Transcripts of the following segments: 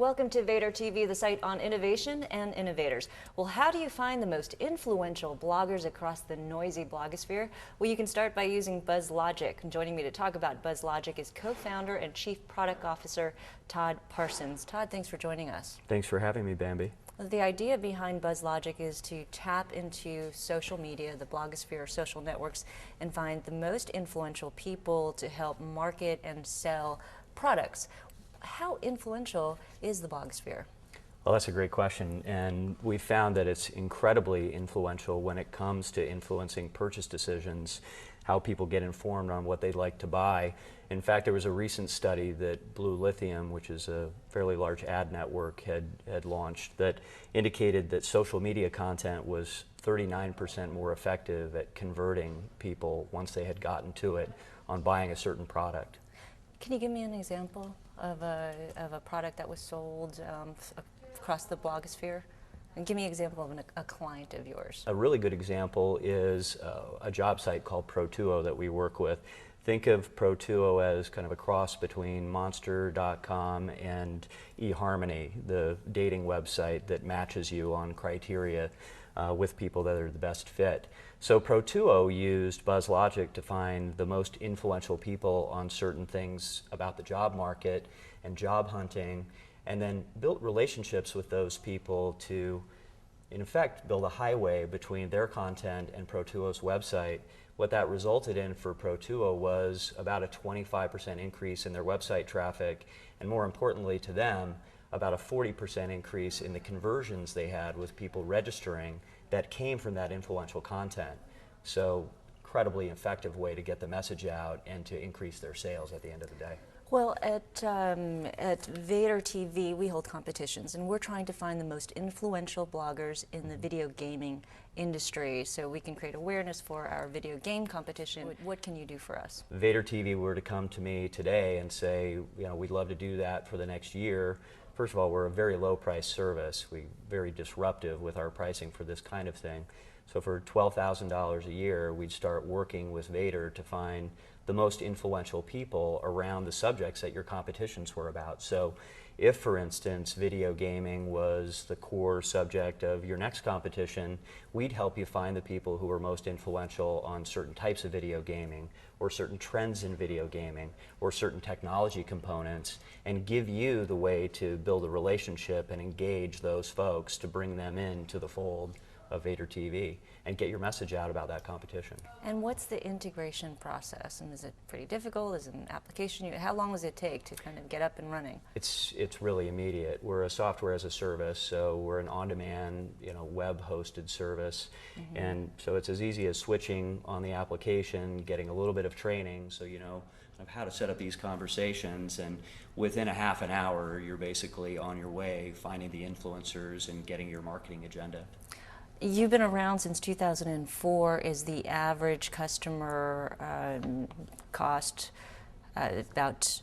Welcome to Vader TV, the site on innovation and innovators. Well, how do you find the most influential bloggers across the noisy blogosphere? Well, you can start by using BuzzLogic. Joining me to talk about BuzzLogic is co-founder and chief product officer Todd Parsons. Todd, thanks for joining us. Thanks for having me, Bambi. The idea behind BuzzLogic is to tap into social media, the blogosphere, social networks, and find the most influential people to help market and sell products. How influential is the blogosphere? Well, that's a great question, and we found that it's incredibly influential when it comes to influencing purchase decisions, how people get informed on what they'd like to buy. In fact, there was a recent study that Blue Lithium, which is a fairly large ad network, had launched that indicated that social media content was 39% more effective at converting people once they had gotten to it on buying a certain product. Can you give me an example of a product that was sold across the blogosphere? And give me an example of a client of yours. A really good example is a job site called Pro2o that we work with. Think of Pro2o as kind of a cross between Monster.com and eHarmony, the dating website that matches you on criteria with people that are the best fit. So Pro2o used BuzzLogic to find the most influential people on certain things about the job market and job hunting, and then built relationships with those people to, in effect, build a highway between their content and Pro2o's website. What that resulted in for Pro2o was about a 25% increase in their website traffic, and more importantly to them, about a 40% increase in the conversions they had with people registering that came from that influential content. So, incredibly effective way to get the message out and to increase their sales at the end of the day. Well, at Vader TV, we hold competitions, and we're trying to find the most influential bloggers in the video gaming industry so we can create awareness for our video game competition. What can you do for us? Vader TV were to come to me today and say, we'd love to do that for the next year. First of all, we're a very low price service. We're very disruptive with our pricing for this kind of thing. So for $12,000 a year, we'd start working with Vader to find the most influential people around the subjects that your competitions were about. So if, for instance, video gaming was the core subject of your next competition, we'd help you find the people who are most influential on certain types of video gaming, or certain trends in video gaming, or certain technology components, and give you the way to build a relationship and engage those folks to bring them into the fold of Vader TV and get your message out about that competition. And what's the integration process? And is it pretty difficult? Is it an application? How long does it take to kind of get up and running? It's really immediate. We're a software as a service, so we're an on-demand, web-hosted service, and so it's as easy as switching on the application, getting a little bit of training, so you know of how to set up these conversations, and within a half an hour, you're basically on your way, finding the influencers and getting your marketing agenda. You've been around since 2004. Is the average customer cost about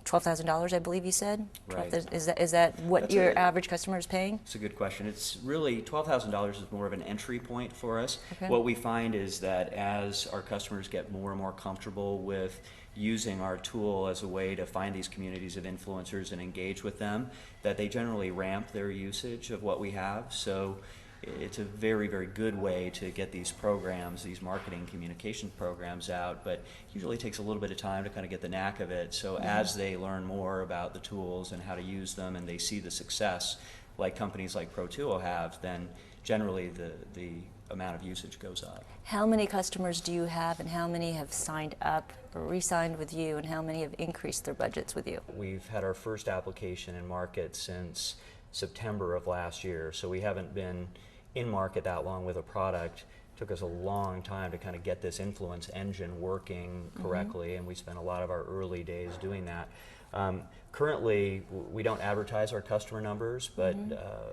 $12,000, I believe you said? Right. Is that what your average customer is paying? It's a good question. It's really, $12,000 is more of an entry point for us. Okay. What we find is that as our customers get more and more comfortable with using our tool as a way to find these communities of influencers and engage with them, that they generally ramp their usage of what we have. So it's a very, very good way to get these programs, these marketing communication programs out, but usually takes a little bit of time to kind of get the knack of it. So as they learn more about the tools and how to use them, and they see the success like companies like Pro2o have, then generally the amount of usage goes up. How many customers do you have, and how many have signed up or re-signed with you, and how many have increased their budgets with you? We've had our first application in market since September of last year, so we haven't been in market that long with a product. It took us a long time to kind of get this influence engine working correctly, and we spent a lot of our early days doing that. Currently, we don't advertise our customer numbers, but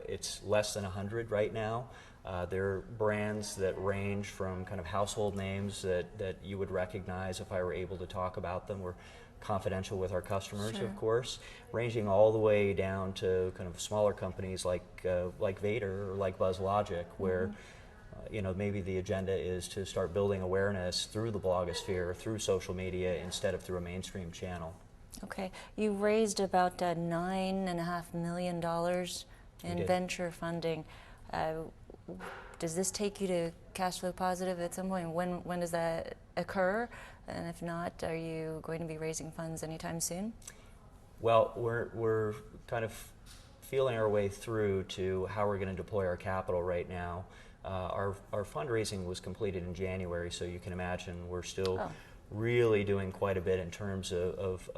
it's less than 100 right now. They're brands that range from kind of household names that you would recognize if I were able to talk about them. We're confidential with our customers, of course, ranging all the way down to kind of smaller companies like Vader or like BuzzLogic, where maybe the agenda is to start building awareness through the blogosphere, through social media, instead of through a mainstream channel. Okay, you raised about $9.5 million in venture funding. Does this take you to cash flow positive at some point? When does that occur? And if not, are you going to be raising funds anytime soon? Well, we're kind of feeling our way through to how we're going to deploy our capital right now. Our fundraising was completed in January, so you can imagine we're still really doing quite a bit in terms of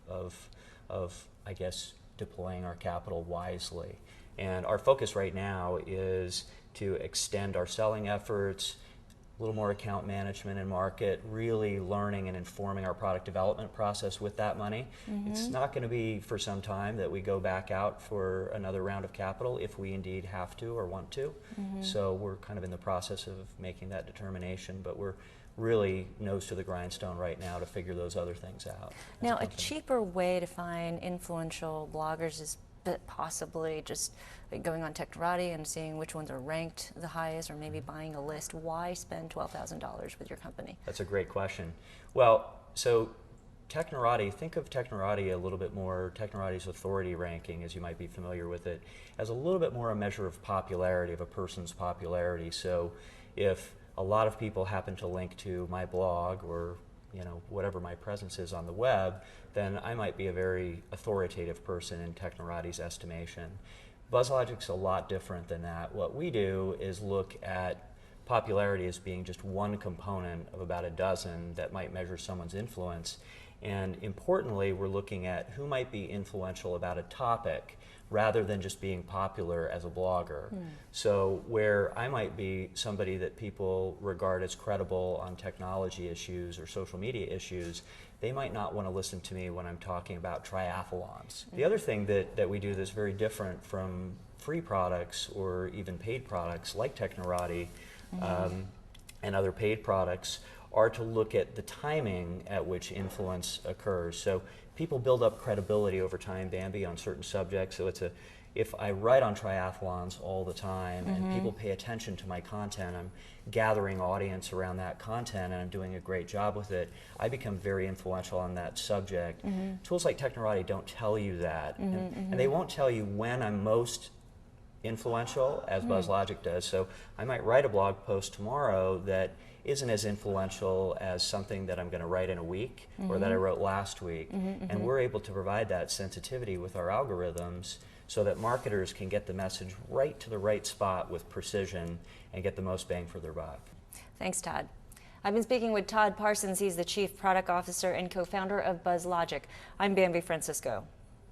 I guess, deploying our capital wisely. And our focus right now is to extend our selling efforts, a little more account management and market, really learning and informing our product development process with that money. It's not going to be for some time that we go back out for another round of capital if we indeed have to or want to. So we're kind of in the process of making that determination, but we're really nose to the grindstone right now to figure those other things out. Now, a cheaper way to find influential bloggers is possibly just going on Technorati and seeing which ones are ranked the highest, or maybe buying a list. Why spend $12,000 with your company? That's a great question. Well, so Technorati, think of Technorati a little bit more, Technorati's authority ranking, as you might be familiar with it, as a little bit more a measure of popularity, of a person's popularity. So if a lot of people happen to link to my blog or whatever my presence is on the web, then I might be a very authoritative person in Technorati's estimation. BuzzLogic's a lot different than that. What we do is look at popularity as being just one component of about a dozen that might measure someone's influence. And importantly, we're looking at who might be influential about a topic rather than just being popular as a blogger. So where I might be somebody that people regard as credible on technology issues or social media issues, they might not want to listen to me when I'm talking about triathlons. The other thing that we do that's very different from free products or even paid products like Technorati and other paid products are to look at the timing at which influence occurs. So people build up credibility over time, Bambi, on certain subjects. So if I write on triathlons all the time and people pay attention to my content, I'm gathering audience around that content and I'm doing a great job with it, I become very influential on that subject. Tools like Technorati don't tell you that. And they won't tell you when I'm most influential, as BuzzLogic does. So I might write a blog post tomorrow that isn't as influential as something that I'm going to write in a week or that I wrote last week. And we're able to provide that sensitivity with our algorithms so that marketers can get the message right to the right spot with precision and get the most bang for their buck. Thanks, Todd. I've been speaking with Todd Parsons. He's the Chief Product Officer and co-founder of BuzzLogic. I'm Bambi Francisco.